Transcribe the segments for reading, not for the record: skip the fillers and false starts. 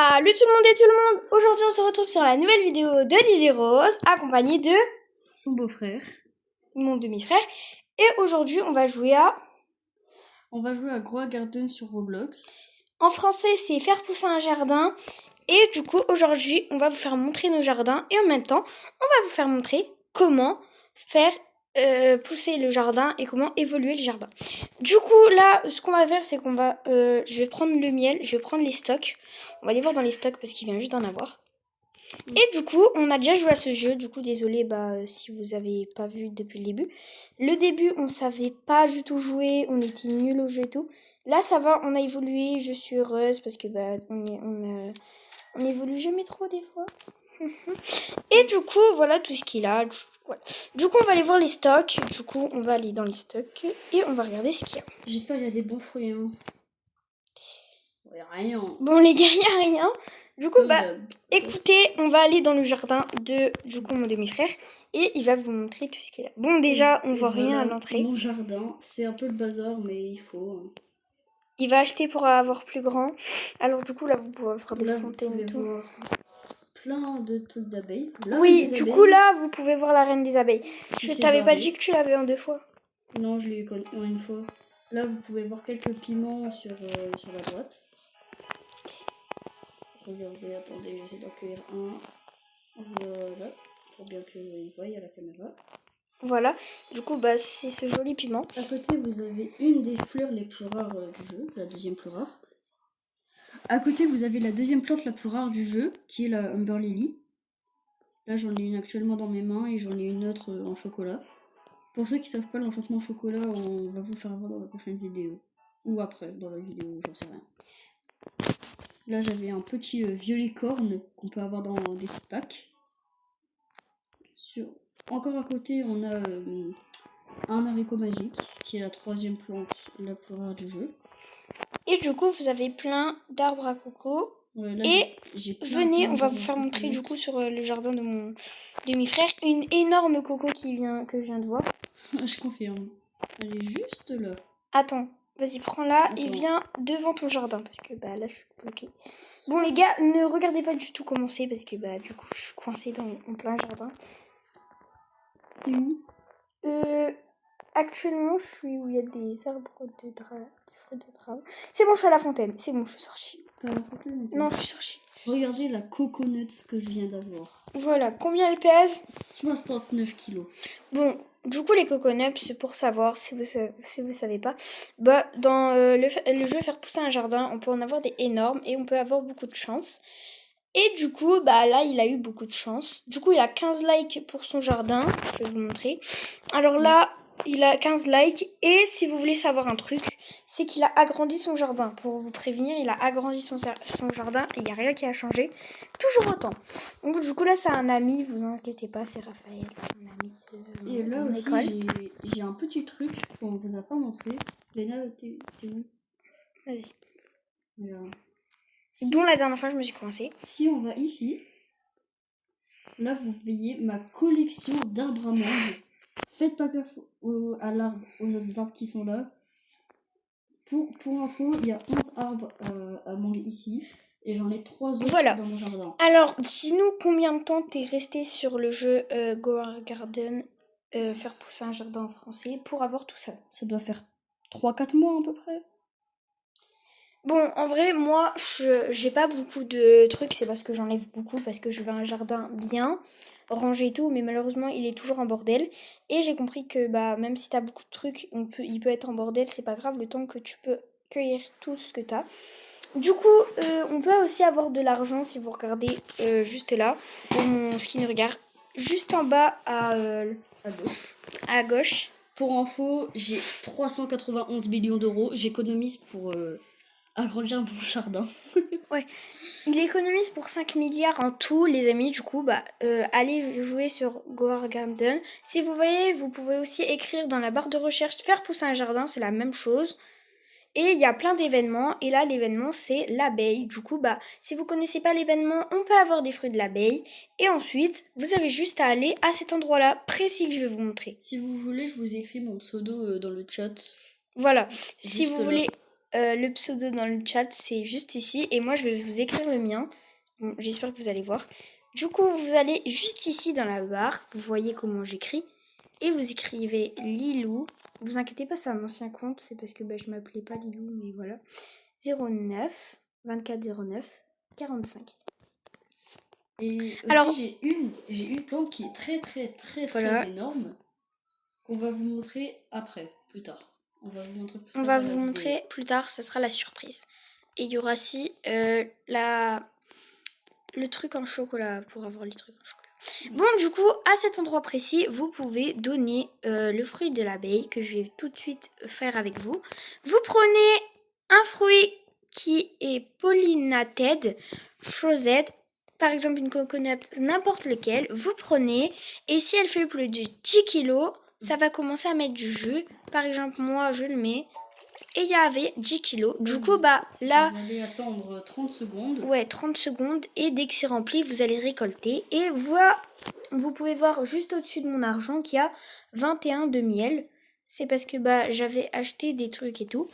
Salut tout le monde et tout le monde. Aujourd'hui on se retrouve sur la nouvelle vidéo de Lily Rose, accompagnée de son beau-frère, mon demi-frère. Et aujourd'hui on va jouer à Grow Garden sur Roblox. En français c'est faire pousser un jardin. Et du coup aujourd'hui on va vous faire montrer nos jardins. Et en même temps on va vous faire montrer comment faire pousser le jardin et comment évoluer le jardin. Du coup là ce qu'on va faire c'est qu'on va je vais prendre le miel, je vais prendre les stocks. On va aller voir dans les stocks parce qu'il vient juste d'en avoir. Et du coup, on a déjà joué à ce jeu. Du coup, désolé si vous avez pas vu depuis le début. Le début, on savait pas du tout jouer. On était nuls au jeu et tout. Là, ça va, on a évolué. Je suis heureuse parce que on évolue jamais trop des fois. Et du coup, voilà tout ce qu'il a. Voilà. Du coup, on va aller voir les stocks. Du coup, on va aller dans les stocks et on va regarder ce qu'il y a. J'espère qu'il y a des bons fruits. Hein. Ouais, rien. Bon, les gars, il n'y a rien. Du coup, écoutez, on va aller dans le jardin de mon demi-frère et il va vous montrer tout ce qu'il a. Bon, déjà, on voit rien à l'entrée. Mon jardin, c'est un peu le bazar, mais il faut. Il va acheter pour avoir plus grand. Alors, du coup, là, vous pouvez faire des fontaines et tout. Voir plein de trucs d'abeilles. Oui, du coup, là, vous pouvez voir la reine des abeilles. Je t'avais pas dit que tu l'avais en 2 fois. Non, je l'ai eu en 1 fois. Là, vous pouvez voir quelques piments sur la droite. Regardez, attendez, j'essaie d'en cueillir un. Voilà, pour bien que vous voyez à la caméra. Voilà, du coup, c'est ce joli piment. À côté, vous avez une des fleurs les plus rares du jeu, la deuxième plus rare. À côté, vous avez la deuxième plante la plus rare du jeu, qui est la Humber Lily. Là, j'en ai une actuellement dans mes mains et j'en ai une autre en chocolat. Pour ceux qui savent pas l'enchantement au chocolat, on va vous faire voir dans la prochaine vidéo. Ou après, dans la vidéo, j'en sais rien. Là, j'avais un petit violet corne qu'on peut avoir dans des seed packs. Encore à côté, on a un haricot magique, qui est la troisième plante la plus rare du jeu. Et du coup, vous avez plein d'arbres à coco. Ouais, là, venez, on va vous faire montrer du coup sur le jardin de mon demi-frère une énorme coco que je viens de voir. Je confirme. Elle est juste là. Attends, vas-y, prends-la et viens devant ton jardin parce que là je suis bloquée. Bon les gars, ne regardez pas du tout comment c'est parce que du coup je suis coincée en plein jardin. T'es où? Actuellement je suis où il y a des arbres de drap, des fruits de drap. C'est bon, je suis à la fontaine. C'est bon, je suis sortie. T'es à la fontaine? Non, je suis sortie. Regardez la coconuts que je viens d'avoir. Voilà, combien elle pèse? 69 kilos. Bon, du coup les coconuts, c'est pour savoir si vous savez pas. Dans le jeu faire pousser un jardin, on peut en avoir des énormes et on peut avoir beaucoup de chance. Et du coup, là, il a eu beaucoup de chance. Du coup, il a 15 likes pour son jardin. Je vais vous montrer. Alors là, il a 15 likes. Et si vous voulez savoir un truc, c'est qu'il a agrandi son jardin. Pour vous prévenir, il a agrandi son jardin. Et il n'y a rien qui a changé. Toujours autant. Donc, du coup, là, c'est un ami. Vous inquiétez pas, c'est Raphaël. C'est un ami de Et là aussi, j'ai un petit truc qu'on vous a pas montré. Léna, t'es où? Vas-y. Voilà. Dont la dernière fois, je me suis coincée. Si on va ici, là, vous voyez ma collection d'arbres à mangue. Faites pas gaffe aux autres arbres qui sont là. Pour info, il y a 11 arbres à mangue ici. Et j'en ai 3 autres dans mon jardin. Alors, dis-nous combien de temps t'es resté sur le jeu Grow Garden, faire pousser un jardin en français, pour avoir tout ça. Ça doit faire 3-4 mois à peu près. Bon, en vrai, moi, j'ai pas beaucoup de trucs, c'est parce que j'enlève beaucoup, parce que je veux un jardin bien, rangé et tout, mais malheureusement, il est toujours en bordel. Et j'ai compris que même si t'as beaucoup de trucs, il peut être en bordel, c'est pas grave, le temps que tu peux cueillir tout ce que t'as. Du coup, on peut aussi avoir de l'argent si vous regardez juste là, où mon skin regarde, juste en bas à gauche. Pour info, j'ai 391 millions d'euros, j'économise pour agrandir mon jardin. Ouais, il économise pour 5 milliards en tout, les amis. Du coup, allez jouer sur Grow Garden. Si vous voyez, vous pouvez aussi écrire dans la barre de recherche faire pousser un jardin, c'est la même chose. Et il y a plein d'événements, et là l'événement c'est l'abeille. Du coup, si vous connaissez pas l'événement, on peut avoir des fruits de l'abeille. Et ensuite, vous avez juste à aller à cet endroit-là précis que je vais vous montrer. Si vous voulez, je vous écris mon pseudo dans le chat. Voilà, si vous voulez le pseudo dans le chat, c'est juste ici. Et moi, je vais vous écrire le mien. Bon, j'espère que vous allez voir. Du coup, vous allez juste ici dans la barre. Vous voyez comment j'écris. Et vous écrivez Lilou. Vous inquiétez pas, c'est un ancien compte. C'est parce que je m'appelais pas Lilou, mais voilà. 09 24 09 45. Et aussi, Alors, j'ai une plante qui est très voilà. énorme qu'on va vous montrer après, plus tard. On va vous montrer plus On tard va dans vous la montrer vidéo. plus tard, ça sera la surprise. Et il y aura aussi le truc en chocolat pour avoir les trucs en chocolat. Bon, du coup, à cet endroit précis, vous pouvez donner le fruit de l'abeille que je vais tout de suite faire avec vous. Vous prenez un fruit qui est pollinated, frosted, par exemple une coconut, n'importe lequel, vous prenez, et si elle fait plus de 10 kilos, ça va commencer à mettre du jus. Par exemple, moi, je le mets, et il y avait 10 kilos. Du coup, là... Vous allez attendre 30 secondes. Ouais, 30 secondes, et dès que c'est rempli, vous allez récolter. Et voilà, vous pouvez voir juste au-dessus de mon argent qu'il y a 21 de miel. C'est parce que j'avais acheté des trucs et tout.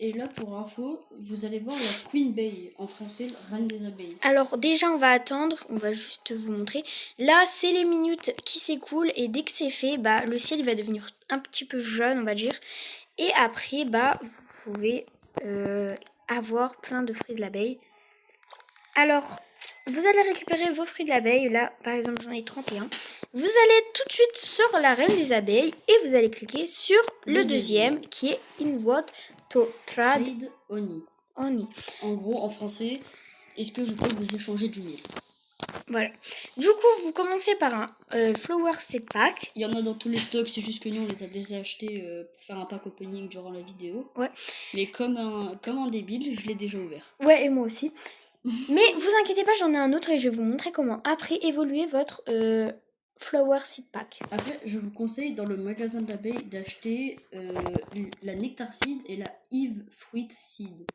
Et là, pour info, vous allez voir la Queen Bee, en français, reine des abeilles. Alors déjà, on va attendre, on va juste vous montrer. Là, c'est les minutes qui s'écoulent, et dès que c'est fait, le ciel va devenir un petit peu jaune, on va dire. Et après, vous pouvez avoir plein de fruits de l'abeille. Alors, vous allez récupérer vos fruits de l'abeille. Là, par exemple, j'en ai 31. Vous allez tout de suite sur la reine des abeilles et vous allez cliquer sur le deuxième qui est Invite to Trade Honey. Honey. En gros, en français, est-ce que je peux vous échanger du miel? Voilà. Du coup, vous commencez par un Flower Seed Pack. Il y en a dans tous les stocks, c'est juste que nous, on les a déjà achetés pour faire un pack opening durant la vidéo. Ouais. Mais comme un débile, je l'ai déjà ouvert. Ouais, et moi aussi. Mais vous inquiétez pas, j'en ai un autre et je vais vous montrer comment après évoluer votre Flower Seed Pack. Après, je vous conseille dans le magasin de l'abeille d'acheter la Nectar Seed et la Eve Fruit Seed.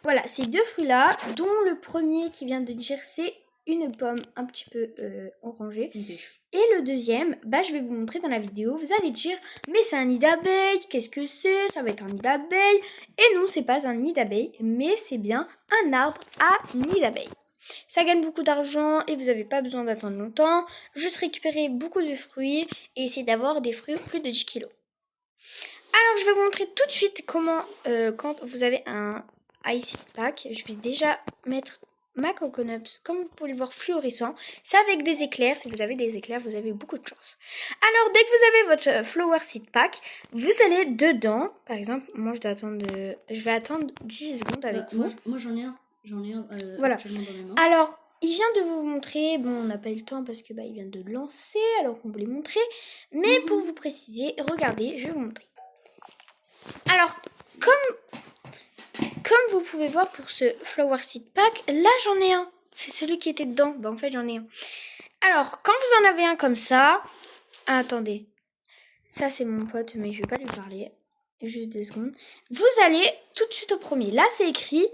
Voilà, ces deux fruits-là, dont le premier qui vient de dire c'est une pomme un petit peu orangée. C'est une pêche. Et le deuxième, je vais vous montrer dans la vidéo. Vous allez dire, mais c'est un nid d'abeille, qu'est-ce que c'est? Ça va être un nid d'abeille. Et non, c'est pas un nid d'abeille, mais c'est bien un arbre à nid d'abeille. Ça gagne beaucoup d'argent et vous n'avez pas besoin d'attendre longtemps. Juste récupérer beaucoup de fruits et essayer d'avoir des fruits plus de 10 kilos. Alors, je vais vous montrer tout de suite comment, quand vous avez un Ice Pack, je vais déjà mettre ma coconut, comme vous pouvez le voir, fluorescent. C'est avec des éclairs. Si vous avez des éclairs, vous avez beaucoup de chance. Alors, dès que vous avez votre Flower Seed Pack, vous allez dedans. Par exemple, moi, je vais attendre 10 secondes avec vous. Moi, j'en ai un. Voilà. Actuellement dans mes mains. Alors, il vient de vous montrer, on n'a pas eu le temps parce que il vient de lancer, alors qu'on voulait montrer. Mais pour vous préciser, regardez, je vais vous montrer. Alors, comme vous pouvez voir pour ce Flower Seed Pack, là j'en ai un. C'est celui qui était dedans. En fait, j'en ai un. Alors, quand vous en avez un comme ça... Ah, attendez. Ça, c'est mon pote, mais je vais pas lui parler. Juste 2 secondes. Vous allez tout de suite au premier. Là, c'est écrit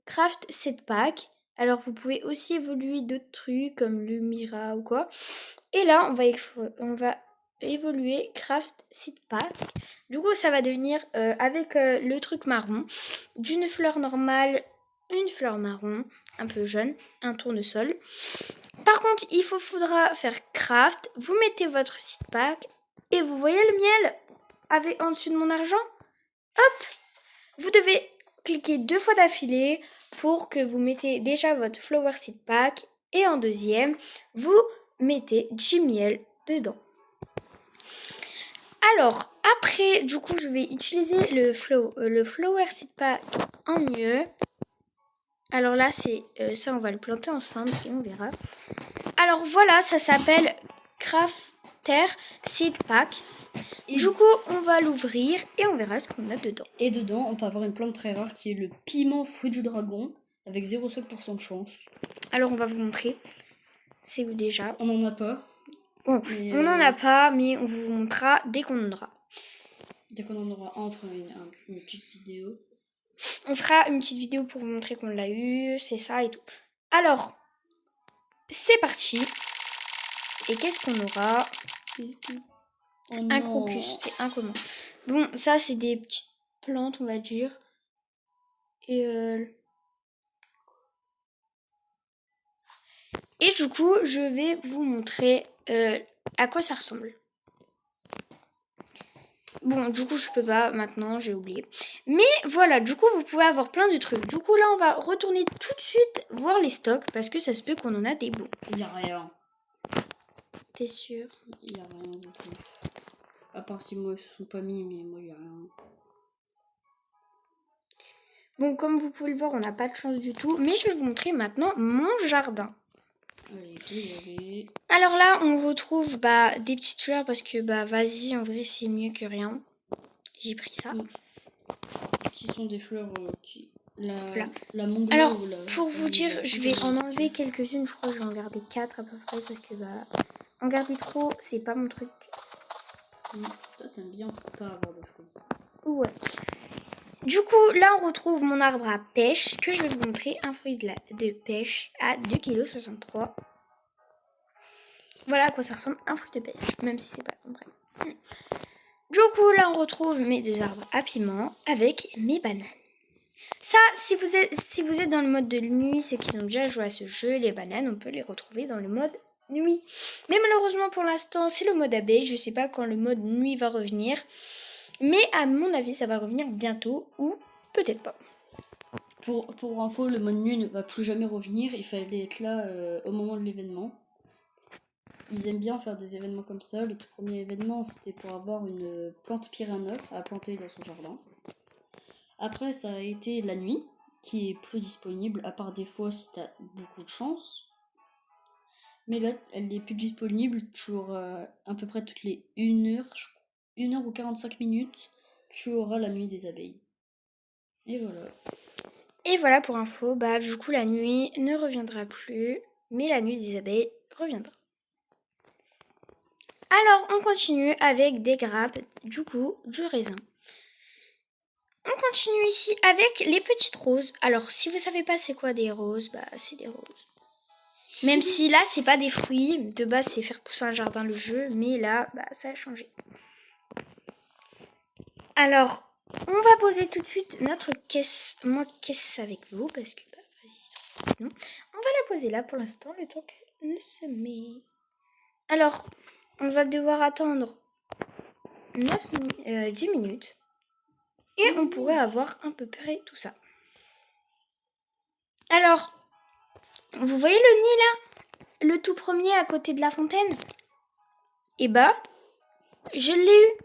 Craft Seed Pack. Alors, vous pouvez aussi évoluer d'autres trucs comme le Mira ou quoi. Et là, on va évoluer Craft Seed Pack. Du coup, ça va devenir avec le truc marron, d'une fleur normale, une fleur marron, un peu jaune, un tournesol. Par contre, faudra faire craft. Vous mettez votre seed pack et vous voyez le miel en dessus de mon argent. Hop, vous devez cliquer 2 fois d'affilée pour que vous mettez déjà votre flower seed pack et en deuxième, vous mettez du miel dedans. Alors, après, du coup, je vais utiliser le flower seed pack en mieux. Alors là, c'est ça, on va le planter ensemble et on verra. Alors voilà, ça s'appelle Crafter Seed Pack. Et du coup, on va l'ouvrir et on verra ce qu'on a dedans. Et dedans, on peut avoir une plante très rare qui est le piment fruit du dragon avec 0,5% de chance. Alors, on va vous montrer. C'est où déjà? On n'en a pas. Bon, on n'en a pas, mais on vous montrera dès qu'on en aura. Dès qu'on en aura un, on fera une petite vidéo. On fera une petite vidéo pour vous montrer qu'on l'a eu, c'est ça et tout. Alors, c'est parti. Et qu'est-ce qu'on aura? Un crocus, c'est incommun. Bon, ça c'est des petites plantes, on va dire. Et du coup, je vais vous montrer à quoi ça ressemble. Bon, du coup, je peux pas maintenant, j'ai oublié. Mais voilà, du coup, vous pouvez avoir plein de trucs. Du coup, là, on va retourner tout de suite voir les stocks parce que ça se peut qu'on en a des bons. Il y a rien. T'es sûr? Il y a rien du tout. À part si moi, ils se sont pas mis, mais moi, il y a rien. Bon, comme vous pouvez le voir, on n'a pas de chance du tout. Mais je vais vous montrer maintenant mon jardin. Allez, vous y allez. Alors là, on retrouve des petites fleurs parce que vas-y, en vrai, c'est mieux que rien. J'ai pris ça. Qui sont des fleurs qui... Voilà. La Mongla Alors, ou la... pour vous dire, je vais en enlever quelques-unes. Je crois que je vais en garder 4 à peu près parce que en garder trop, c'est pas mon truc. Toi, t'aimes bien pas avoir de fruits. Ouais. Du coup, là, on retrouve mon arbre à pêche que je vais vous montrer. Un fruit de pêche à 2,63 kg. Voilà à quoi ça ressemble un fruit de pêche, même si c'est pas vrai. Du coup, là, on retrouve mes 2 arbres à piment avec mes bananes. Ça, si vous êtes dans le mode de nuit, ceux qui ont déjà joué à ce jeu, les bananes, on peut les retrouver dans le mode nuit. Mais malheureusement, pour l'instant, c'est le mode abeille. Je sais pas quand le mode nuit va revenir. Mais à mon avis, ça va revenir bientôt ou peut-être pas. Pour info, le mode nuit ne va plus jamais revenir. Il fallait être là au moment de l'événement. Ils aiment bien faire des événements comme ça. Le tout premier événement, c'était pour avoir une plante piranha à planter dans son jardin. Après, ça a été la nuit, qui est plus disponible, à part des fois si t'as beaucoup de chance. Mais là, elle est plus disponible toujours à peu près toutes les 1 heure ou 45 minutes. Tu auras la nuit des abeilles. Et voilà. Et voilà pour info, du coup la nuit ne reviendra plus, mais la nuit des abeilles reviendra. Alors on continue avec des grappes, du coup du raisin. On continue ici avec les petites roses. Alors si vous savez pas c'est quoi des roses, c'est des roses. Même si là c'est pas des fruits, de base c'est faire pousser un jardin le jeu, mais là ça a changé. Alors on va poser tout de suite notre caisse avec vous parce que vas-y, non. On va la poser là pour l'instant, le temps qu'elle ne se met. Alors, on va devoir attendre 10 minutes. Et on pourrait avoir à peu près tout ça. Alors, vous voyez le nid là? Le tout premier à côté de la fontaine? Eh je l'ai eu.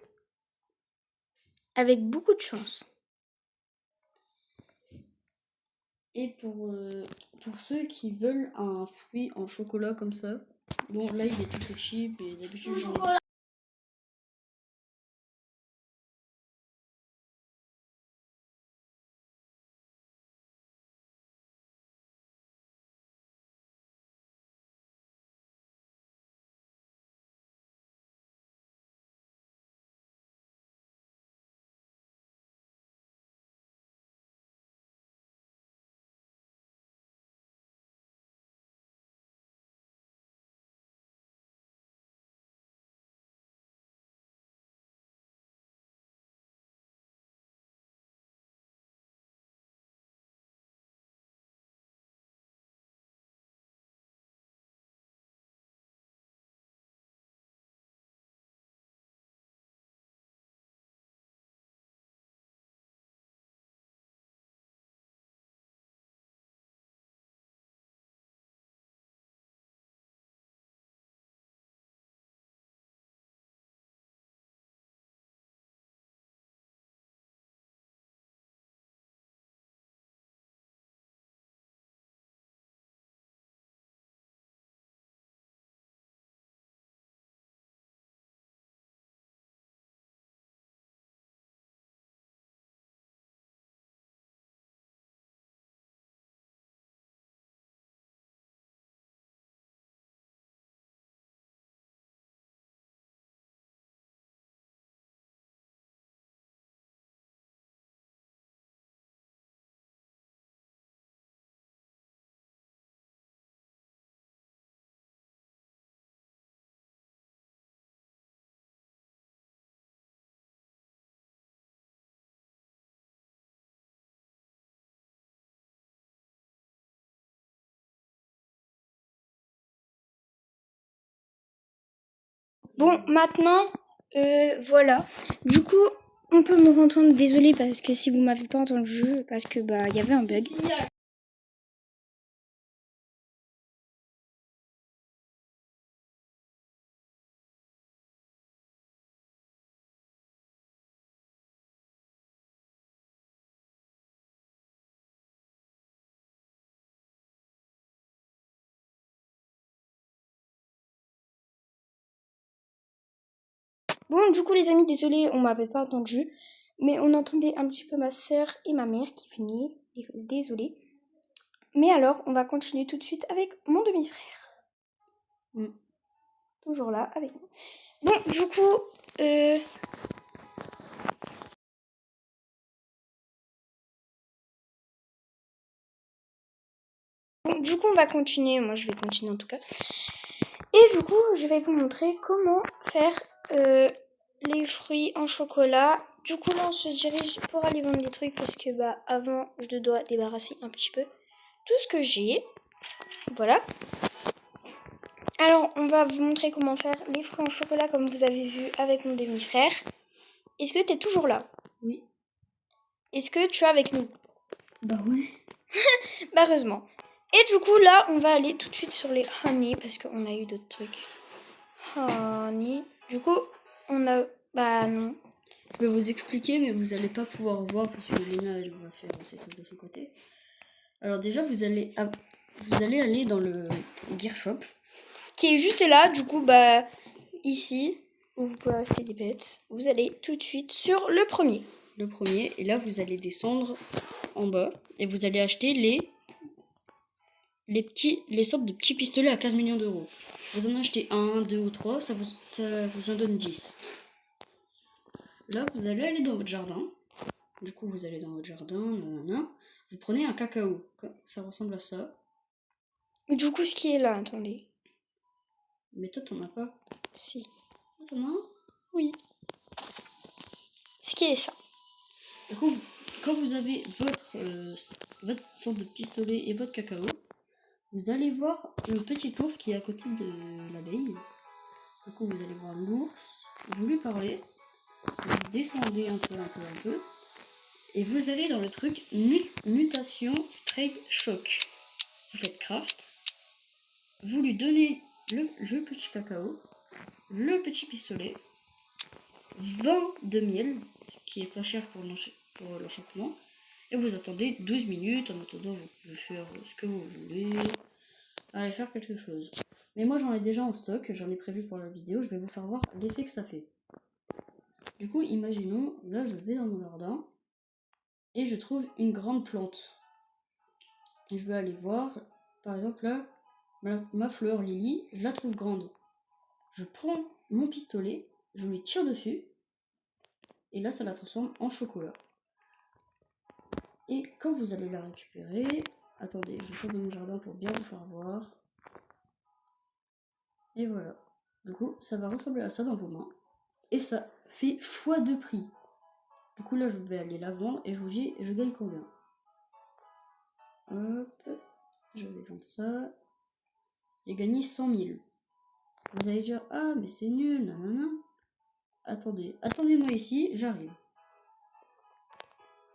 Avec beaucoup de chance. Et pour ceux qui veulent un fruit en chocolat comme ça, bon là il est tout petit, mais d'habitude j'en Bon, maintenant, voilà. Du coup, on peut me entendre. Désolée parce que si vous m'avez pas entendu, parce que il y avait un bug. Bon, du coup, les amis, désolé, on m'avait pas entendu. Mais on entendait un petit peu ma sœur et ma mère qui venaient. Désolée. Mais alors, on va continuer tout de suite avec mon demi-frère. Toujours là, avec nous. Bon, du coup, on va continuer. Moi, je vais continuer en tout cas. Et du coup, je vais vous montrer comment faire les fruits en chocolat. Du coup, là, on se dirige pour aller vendre des trucs parce que avant, je dois débarrasser un petit peu tout ce que j'ai. Voilà. Alors, on va vous montrer comment faire les fruits en chocolat comme vous avez vu avec mon demi-frère. Est-ce que tu es toujours là? Oui. Est-ce que tu es avec nous? Bah oui. Heureusement. Et du coup, là, on va aller tout de suite sur les honey parce qu'on a eu d'autres trucs. Honey. Du coup, on a... non. Je vais vous expliquer, mais vous allez pas pouvoir voir parce que Léna, elle va faire ses trucs de son côté. Alors déjà, vous allez aller dans le Gear Shop. Qui est juste là, du coup, ici, où vous pouvez acheter des bêtes. Vous allez tout de suite sur le premier. Le premier, et là, vous allez descendre en bas et vous allez acheter les sortes de petits pistolets à 15 millions d'euros. Vous en achetez 1, 2 ou 3, ça vous en donne 10. Là, vous allez aller dans votre jardin. Du coup, vous allez dans votre jardin, nanana. Vous prenez un cacao. Ça ressemble à ça. Du coup, ce qui est là, attendez. Mais toi, t'en as pas. Si. T'en as un? Oui. Ce qui est ça. Du coup, quand vous avez votre sorte de pistolet et votre cacao, vous allez voir le petit ours qui est à côté de l'abeille. Du coup, vous allez voir l'ours, vous lui parlez, vous descendez un peu, et vous allez dans le truc mutation sprayed shock. Vous faites craft, vous lui donnez le petit cacao, le petit pistolet, 20 de miel, qui est pas cher pour l'enchantement, et vous attendez 12 minutes. En attendant, vous pouvez faire ce que vous voulez, aller faire quelque chose. Mais moi j'en ai déjà en stock, j'en ai prévu pour la vidéo, je vais vous faire voir l'effet que ça fait. Du coup, imaginons, là je vais dans mon jardin, et je trouve une grande plante. Et je vais aller voir, par exemple là, ma fleur Lily, je la trouve grande. Je prends mon pistolet, je lui tire dessus, et là ça la transforme en chocolat. Et quand vous allez la récupérer, attendez, je sors de mon jardin pour bien vous faire voir. Et voilà. Du coup, ça va ressembler à ça dans vos mains. Et ça fait x2 prix. Du coup, là, je vais aller la vendre et je vous dis, je gagne combien? Hop, je vais vendre ça. J'ai gagné 100 000. Vous allez dire, ah, mais c'est nul, nanana. Attendez-moi ici, j'arrive.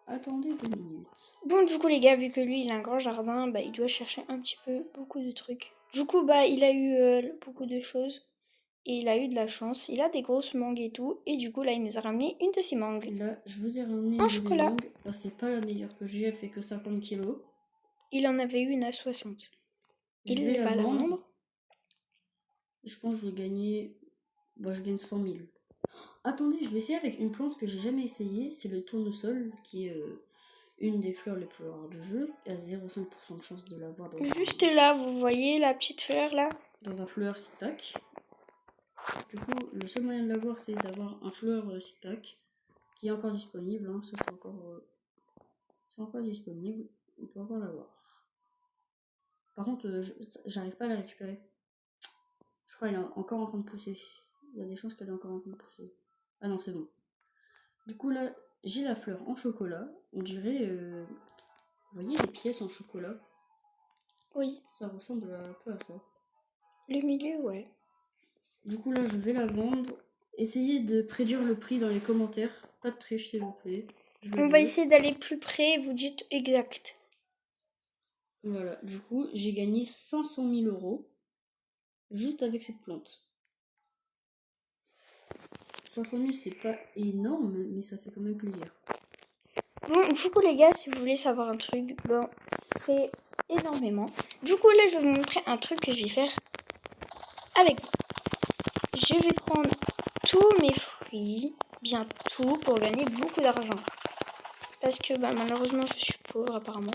Attendez 2 minutes. Bon, du coup, les gars, vu que lui, il a un grand jardin, il doit chercher un petit peu beaucoup de trucs. Du coup, il a eu beaucoup de choses. Et il a eu de la chance. Il a des grosses mangues et tout. Et du coup, là, il nous a ramené une de ces mangues. Là, je vous ai ramené En une chocolat. mangue. C'est pas la meilleure que j'ai, elle fait que 50 kilos. Il en avait une à 60. Il va la vendre. Je pense que je vais gagner... je gagne 100 000. Attendez, je vais essayer avec une plante que j'ai jamais essayé. C'est le tournesol, qui est une des fleurs les plus rares du jeu. Il y a 0,5% de chance de l'avoir dans Juste là, vous voyez la petite fleur là? Dans un fleur 6 pack. Du coup, le seul moyen de l'avoir, c'est d'avoir un fleur 6 pack qui est encore disponible. Hein. Ça, c'est encore disponible. On peut encore l'avoir. Par contre, j'arrive pas à la récupérer. Je crois qu'elle est encore en train de pousser. Il y a des chances qu'elle est encore en train de pousser. Ah non, c'est bon. Du coup, là, j'ai la fleur en chocolat. On dirait... vous voyez les pièces en chocolat? Oui. Ça ressemble un peu à ça. Le milieu, ouais. Du coup, là, je vais la vendre. Essayez de prédire le prix dans les commentaires. Pas de triche, s'il vous plaît. Je le On va veux. essayer d'aller plus près, vous dites exact. Voilà, du coup, j'ai gagné 500 000 euros juste avec cette plante. 500 000, c'est pas énorme, mais ça fait quand même plaisir. Bon, du coup les gars, si vous voulez savoir un truc, bon, c'est énormément. Du coup là, je vais vous montrer un truc que je vais faire avec vous. Je vais prendre tous mes fruits, bien tout, pour gagner beaucoup d'argent. Parce que bah, malheureusement, je suis pauvre apparemment.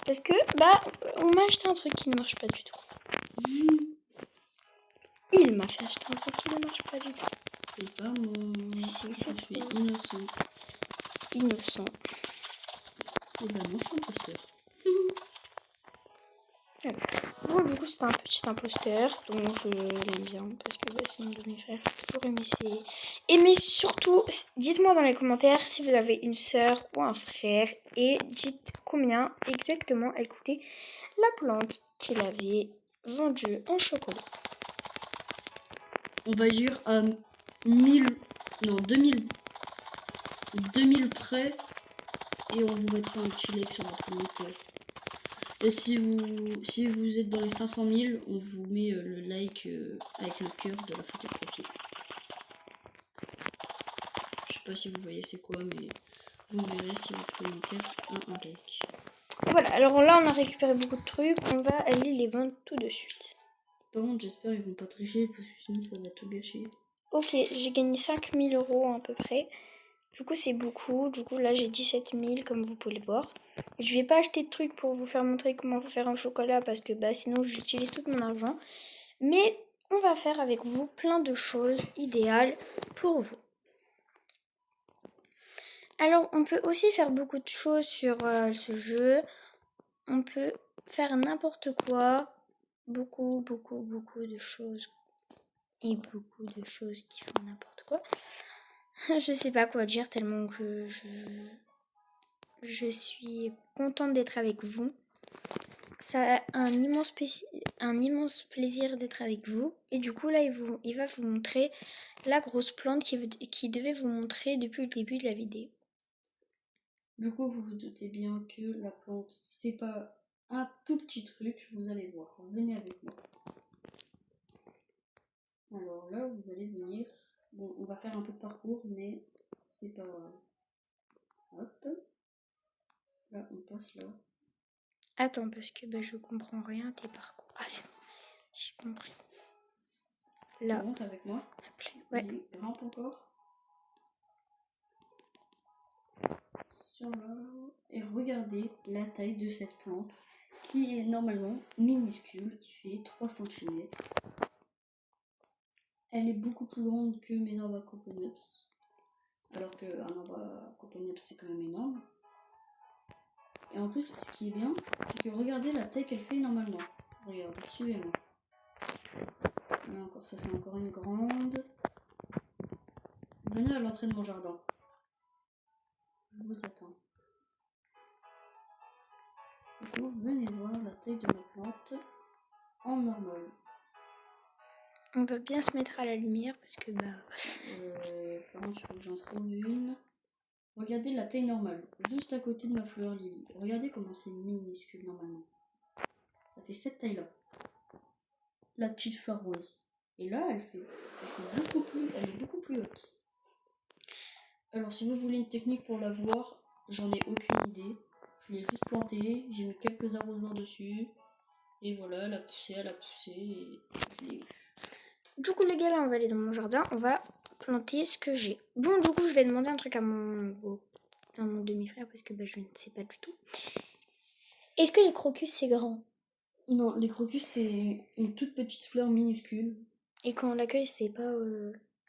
Parce que bah, on m'a acheté un truc qui ne marche pas du tout. Il m'a fait acheter un truc qui ne marche pas du tout. C'est pas moi. Si, Je c'est suis toi. innocent. Innocent. Et bah non, je suis imposteur. Voilà. Bon, du coup, c'est un petit imposteur, donc je l'aime bien parce que bah, c'est mon demi-frère. Faut toujours aimer ses. Et mais surtout, dites-moi dans les commentaires si vous avez une sœur ou un frère et dites combien exactement elle coûtait la plante qu'il avait vendue en chocolat. On va dire à 1000, non 2000 près, et on vous mettra un petit like sur votre commentaire. Et si vous êtes dans les 500 000, on vous met le like avec le cœur de la photo de profil. Je sais pas si vous voyez c'est quoi, mais vous verrez si votre commentaire a un like. Voilà, alors là on a récupéré beaucoup de trucs, on va aller les vendre tout de suite. Par contre, j'espère qu'ils vont pas tricher parce que sinon ça va tout gâcher. Ok, j'ai gagné 5000 euros à peu près. Du coup, c'est beaucoup. Du coup, là, j'ai 17 000, comme vous pouvez le voir. Je vais pas acheter de trucs pour vous faire montrer comment vous faire un chocolat parce que bah, sinon, j'utilise tout mon argent. Mais on va faire avec vous plein de choses idéales pour vous. Alors, on peut aussi faire beaucoup de choses sur ce jeu. On peut faire n'importe quoi. Beaucoup de choses. Et beaucoup de choses qui font n'importe quoi. Je sais pas quoi dire tellement que je suis contente d'être avec vous. Ça a un immense plaisir d'être avec vous. Et du coup, là, il va vous montrer la grosse plante qui devait vous montrer depuis le début de la vidéo. Du coup, vous vous doutez bien que la plante, c'est pas un tout petit truc, vous allez voir. Venez avec moi. Alors là, vous allez venir. Bon, on va faire un peu de parcours, mais c'est pas grave. Hop. Là, on passe là. Attends, parce que bah, je comprends rien tes parcours. Ah, c'est bon, j'ai compris. Là. Tu montes avec moi. Ouais. Vas-y, grimpe encore. Sur là. Et regardez la taille de cette plante, qui est normalement minuscule, qui fait 3 cm. Elle est beaucoup plus grande que mes arbres à coconuts. Alors qu'un arbre à coconuts, c'est quand même énorme. Et en plus, ce qui est bien, c'est que regardez la taille qu'elle fait normalement. Regardez, suivez-moi. Là encore, ça c'est encore une grande. Venez à l'entrée de mon jardin. Je vous attends. Du coup, venez voir la taille de ma plante en normal. On va bien se mettre à la lumière parce que bah. Par contre, il faut que j'en trouve une. Regardez la taille normale, juste à côté de ma fleur lily. Regardez comment c'est minuscule normalement. Ça fait cette taille-là. La petite fleur rose. Et là, elle est beaucoup plus haute. Alors, si vous voulez une technique pour la voir, j'en ai aucune idée. Je l'ai juste plantée, j'ai mis quelques arrosoirs dessus. Et voilà, elle a poussé et je l'ai eu. Du coup, les gars, là, on va aller dans mon jardin. On va planter ce que j'ai. Bon, du coup, je vais demander un truc à mon demi-frère parce que bah, je ne sais pas du tout. Est-ce que les crocus, c'est grand? Non, les crocus, c'est une toute petite fleur minuscule. Et quand on l'accueille, c'est pas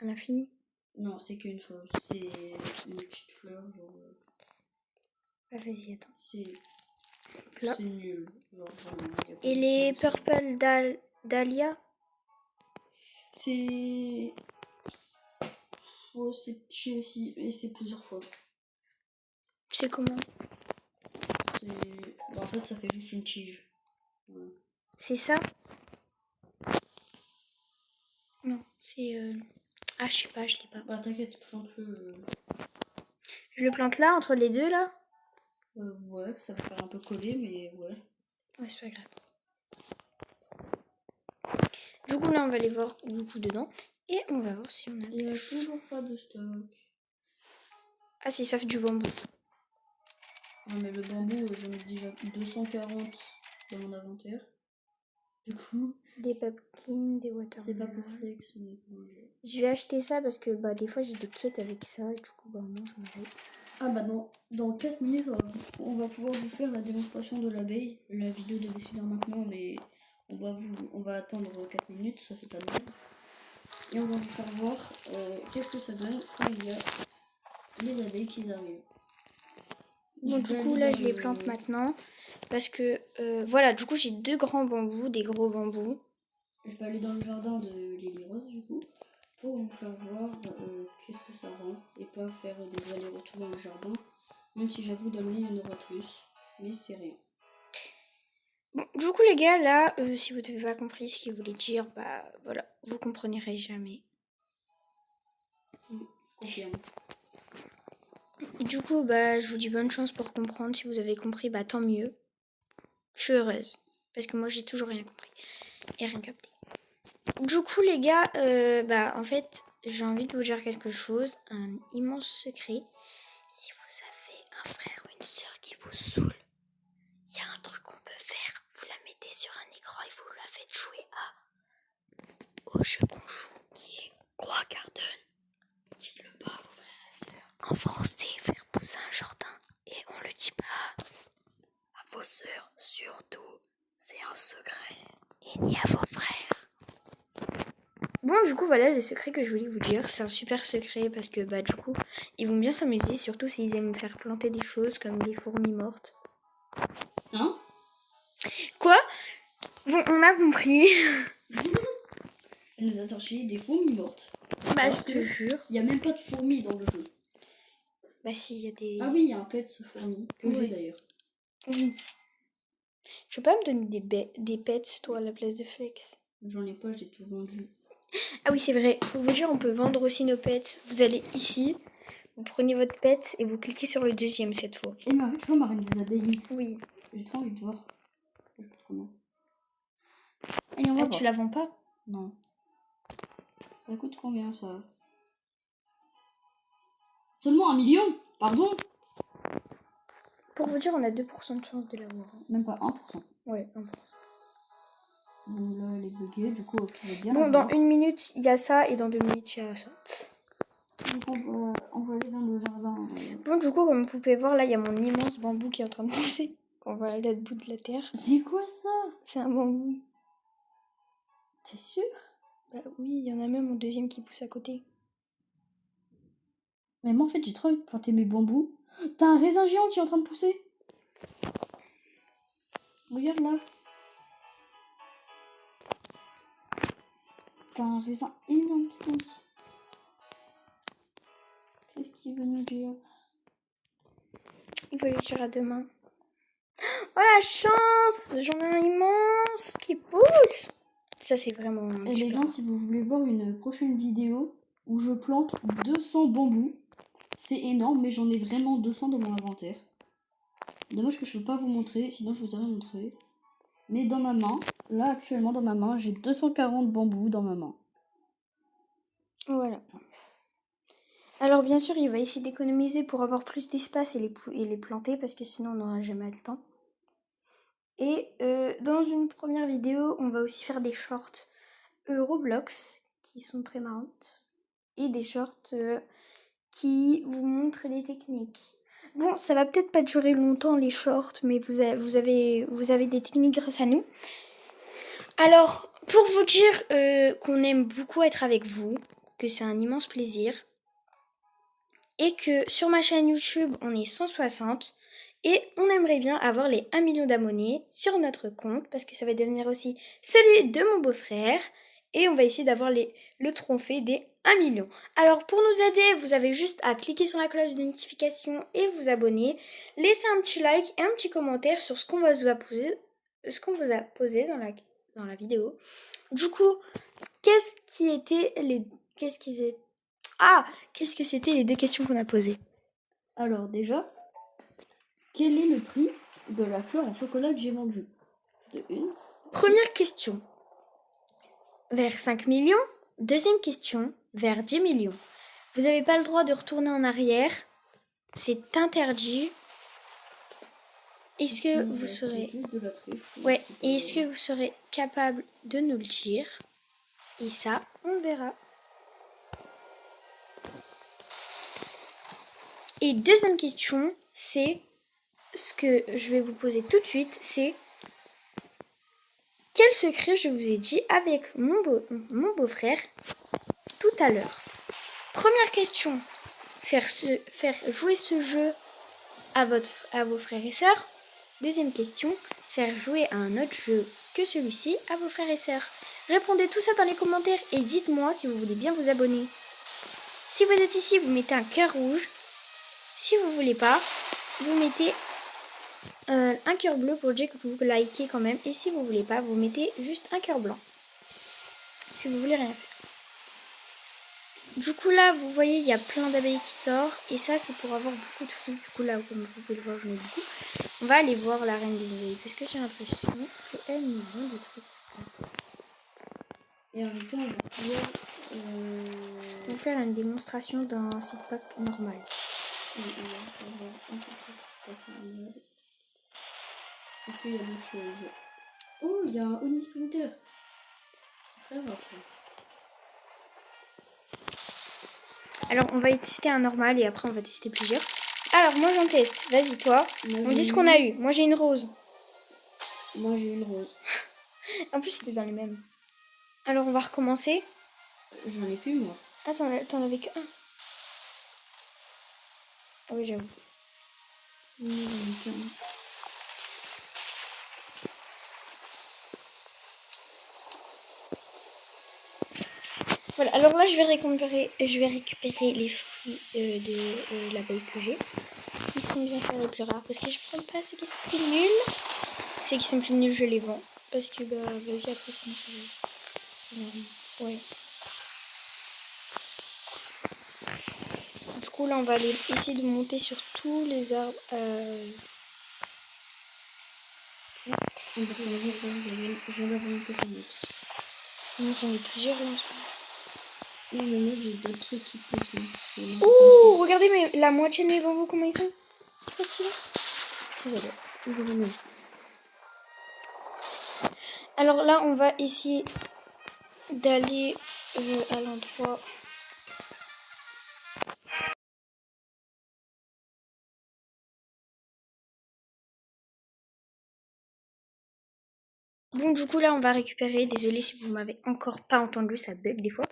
à l'infini? Non, c'est qu'une fois. C'est une petite fleur, genre. Bah, vas-y, attends. C'est Là. nul. Genre, vraiment, y a pas Et de les différence. purple dahlia? C'est. Oh, c'est petit aussi. Et c'est plusieurs fois. C'est comment? C'est. Bah, en fait, ça fait juste une tige. Ouais. C'est ça? Non, C'est... Ah, je sais pas, je l'ai pas. Bah t'inquiète, plante-le. Je le plante là, entre les deux, là? Ouais, ça va faire un peu coller, mais ouais. Ouais, c'est pas grave. Du coup, là, on va aller voir du coup dedans. Et on va voir si on a... Il n'y a toujours pas de stock. Ah si, ça fait du bambou. Non mais le bambou, j'en ai déjà 240 dans mon inventaire. Du coup, Des pumpkins, des watermelons. c'est pas pour flex, mais bon, Je vais acheter ça parce que bah des fois j'ai des quêtes avec ça et du coup bah moi je me vais. Ah bah dans 4 minutes, on va pouvoir vous faire la démonstration de l'abeille. La vidéo devait se finir maintenant, mais on va attendre 4 minutes, ça fait pas de mal. Et on va vous faire voir qu'est-ce que ça donne quand il y a les abeilles qui arrivent. Bon du coup là je les plante maintenant parce que voilà du coup j'ai 2 grands bambous, des gros bambous. Je vais aller dans le jardin de Lily Rose du coup pour vous faire voir qu'est-ce que ça rend et pas faire des allers-retours dans le jardin. Même si j'avoue dans le mien il y en aura plus, mais c'est rien. Bon du coup les gars là si vous n'avez pas compris ce qu'il voulait dire bah voilà vous comprendrez jamais. Confirme. Du coup bah je vous dis bonne chance pour comprendre, si vous avez compris bah tant mieux. Je suis heureuse parce que moi j'ai toujours rien compris et rien capté. Du coup les gars, bah en fait j'ai envie de vous dire quelque chose, un immense secret. Si vous avez un frère ou une sœur qui vous saoule, il y a un truc qu'on peut faire. Vous la mettez sur un écran et vous la faites jouer au jeu qu'on joue qui est Croix Garden. Dites-le pas à vos frères et sœurs. En français, faire pousser un jardin. Et on le dit pas à vos sœurs surtout. C'est un secret. Et ni à vos frères. Bon, du coup, voilà le secret que je voulais vous dire. C'est un super secret parce que, bah, du coup, ils vont bien s'amuser, surtout s'ils aiment faire planter des choses comme des fourmis mortes. Hein? Quoi? Bon, on a compris. Elle nous a sorti des fourmis mortes. Bah, je te jure. Il n'y a même pas de fourmis dans le jeu. Bah, si, il y a des... Ah oui, il y a un pet ce fourmi, que j'ai d'ailleurs. Oui. Tu veux pas me donner des pets, toi, à la place de Flex? J'en ai pas, j'ai tout vendu. Ah oui, c'est vrai. Faut vous dire, on peut vendre aussi nos pets. Vous allez ici, vous prenez votre pet et vous cliquez sur le deuxième cette fois. Eh mais en fait, tu vois ma reine des abeilles. Oui. J'ai trop envie de voir. Je sais pas comment. Allez, on va Ah, voir. tu la vends pas? Non. Ça coûte combien ça? Seulement 1 million? Pardon? Pour vous dire, on a 2% de chance de l'avoir. Même pas 1%. Ouais, 1%. Bon, là, elle est buggée, du coup, tu vas bien Bon, l'avoir. dans 1 minute, il y a ça et dans 2 minutes, il y a ça. Du coup, on va aller dans le jardin. Bon, du coup, comme vous pouvez voir, là, il y a mon immense bambou qui est en train de pousser. Quand on va à l'autre bout de la terre. C'est quoi ça? C'est un bambou. T'es sûr? Bah oui, il y en a même un deuxième qui pousse à côté. Mais moi, en fait, j'ai trop envie de planter mes bambous. T'as un raisin géant qui est en train de pousser. Regarde là. T'as un raisin énorme qui pousse. Qu'est-ce qu'il veut nous dire? Il va le dire à demain. Oh la chance! J'en ai un immense qui pousse! Ça, c'est vraiment... Et les gens, si vous voulez voir une prochaine vidéo où je plante 200 bambous, c'est énorme, mais j'en ai vraiment 200 dans mon inventaire. Dommage que je peux pas vous montrer, sinon je vous aurais montré. Mais dans ma main, là actuellement dans ma main, j'ai 240 bambous dans ma main. Voilà. Alors bien sûr, il va essayer d'économiser pour avoir plus d'espace et les planter parce que sinon on n'aura jamais le temps. Et dans une première vidéo, on va aussi faire des shorts Roblox qui sont très marrantes et des shorts qui vous montrent des techniques. Bon, ça va peut-être pas durer longtemps les shorts, mais vous avez des techniques grâce à nous. Alors, pour vous dire qu'on aime beaucoup être avec vous, que c'est un immense plaisir, et que sur ma chaîne YouTube, on est 160, et on aimerait bien avoir les 1 million d'abonnés sur notre compte, parce que ça va devenir aussi celui de mon beau-frère, et on va essayer d'avoir le trophée des 1 million. Alors pour nous aider, vous avez juste à cliquer sur la cloche de notification et vous abonner, laisser un petit like et un petit commentaire sur ce qu'on vous a posé dans la vidéo. Du coup, Qu'est-ce que c'était les 2 questions qu'on a posées? Alors déjà, quel est le prix de la fleur en chocolat que j'ai vendue? De une. Première question, vers 5 millions. Deuxième question, vers 10 millions. Vous n'avez pas le droit de retourner en arrière. C'est interdit. Est-ce que vous serez... C'est juste de la triche. Ouais, et est-ce que vous serez capable de nous le dire? Et ça, on le verra. Et deuxième question, c'est ce que je vais vous poser tout de suite, c'est quel secret je vous ai dit avec mon beau-frère tout à l'heure. Première question, faire jouer ce jeu à vos frères et sœurs. Deuxième question, faire jouer à un autre jeu que celui-ci à vos frères et sœurs. Répondez tout ça dans les commentaires et dites-moi si vous voulez bien vous abonner. Si vous êtes ici, vous mettez un cœur rouge. Si vous voulez pas, vous mettez un cœur bleu pour dire que vous likez quand même. Et si vous voulez pas, vous mettez juste un cœur blanc. Si vous voulez rien faire. Du coup là, vous voyez, il y a plein d'abeilles qui sortent. Et ça, c'est pour avoir beaucoup de fruits. Du coup là, comme vous pouvez le voir, j'en ai beaucoup. On va aller voir la reine des abeilles. Parce que j'ai l'impression qu'elle nous vend des trucs. Et en même temps, on va pouvoir vous faire une démonstration d'un site pack normal. Est-ce qu'il y a d'autres choses? Oh, il y a un Honey Splinter. C'est très rare. Alors, on va y tester un normal et après, on va tester plusieurs. Alors, moi, j'en teste. Vas-y, toi. On dit ce qu'on a eu. Moi, j'ai une rose. Moi, j'ai une rose. En plus, c'était dans les mêmes. Alors, on va recommencer. J'en ai plus, moi. Ah, t'en avais que un. Ah oui, j'avoue. J'en ai qu'un. Voilà, alors là, je vais récupérer les fruits de l'abeille que j'ai. Qui sont bien sûr les plus rares. Parce que je prends pas ceux qui sont plus nuls. Ceux qui sont plus nuls, je les vends. Parce que, bah, vas-y, après, sinon, ça va. Ouais. Du coup, là, on va aller essayer de monter sur tous les arbres. J'en ai plusieurs là. Non, mais moi, j'ai d'autres trucs qui poussent. Ouh, regardez la moitié de mes bambous, comment ils sont. C'est trop stylé. J'adore. Alors là, on va essayer d'aller à l'endroit... Bon, du coup, là, on va récupérer. Désolée si vous m'avez encore pas entendu, ça bug des fois.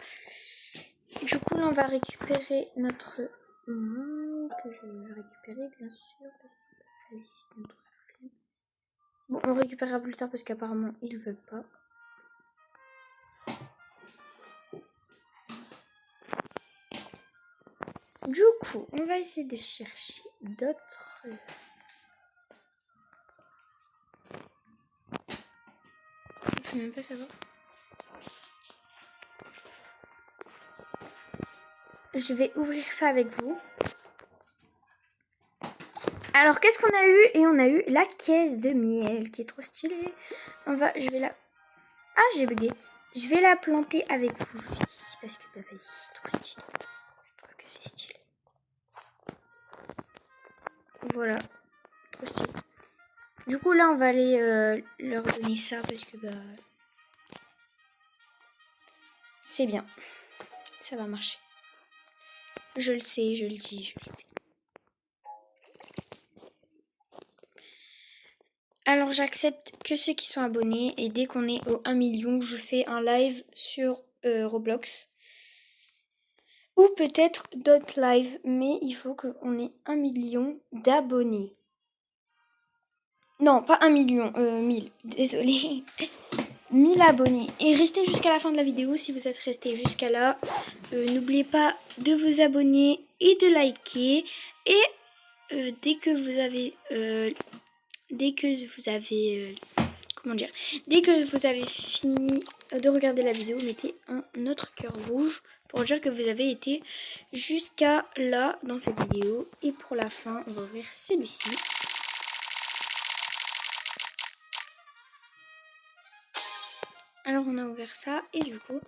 Du coup, là, on va récupérer notre monde que je vais récupérer, bien sûr. Parce que, vas-y, c'est notre flemme. Bon, on récupérera plus tard parce qu'apparemment, ils veulent pas. Du coup, on va essayer de chercher d'autres... Je peux même pas savoir. Je vais ouvrir ça avec vous. Alors, qu'est-ce qu'on a eu? Et on a eu la caisse de miel qui est trop stylée. Je vais la... Ah, j'ai bugué. Je vais la planter avec vous juste ici parce que, bah, vas-y, c'est trop stylé. Je trouve que c'est stylé. Voilà. Trop stylé. Du coup, là, on va aller leur donner ça parce que, bah... c'est bien. Ça va marcher. Je le sais, je le dis, je le sais. Alors j'accepte que ceux qui sont abonnés et dès qu'on est au 1 million, je fais un live sur Roblox. Ou peut-être d'autres lives, mais il faut qu'on ait 1 million d'abonnés. Non, pas 1 million, 1000, désolé. 1000 abonnés. Et restez jusqu'à la fin de la vidéo si vous êtes resté jusqu'à là. N'oubliez pas de vous abonner et de liker. Et dès que vous avez comment dire, dès que vous avez fini de regarder la vidéo, mettez un autre cœur rouge pour dire que vous avez été jusqu'à là dans cette vidéo. Et pour la fin, on va ouvrir celui-ci. Alors on a ouvert ça et du coup,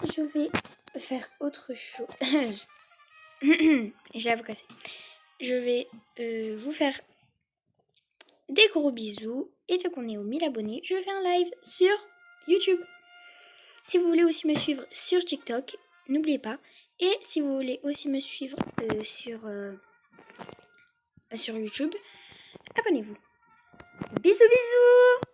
je vais faire autre chose. Et j'ai la voix cassée. Je vais vous faire des gros bisous. Et dès qu'on est aux 1000 abonnés, je fais un live sur YouTube. Si vous voulez aussi me suivre sur TikTok, n'oubliez pas. Et si vous voulez aussi me suivre sur YouTube, abonnez-vous. Bisous bisous.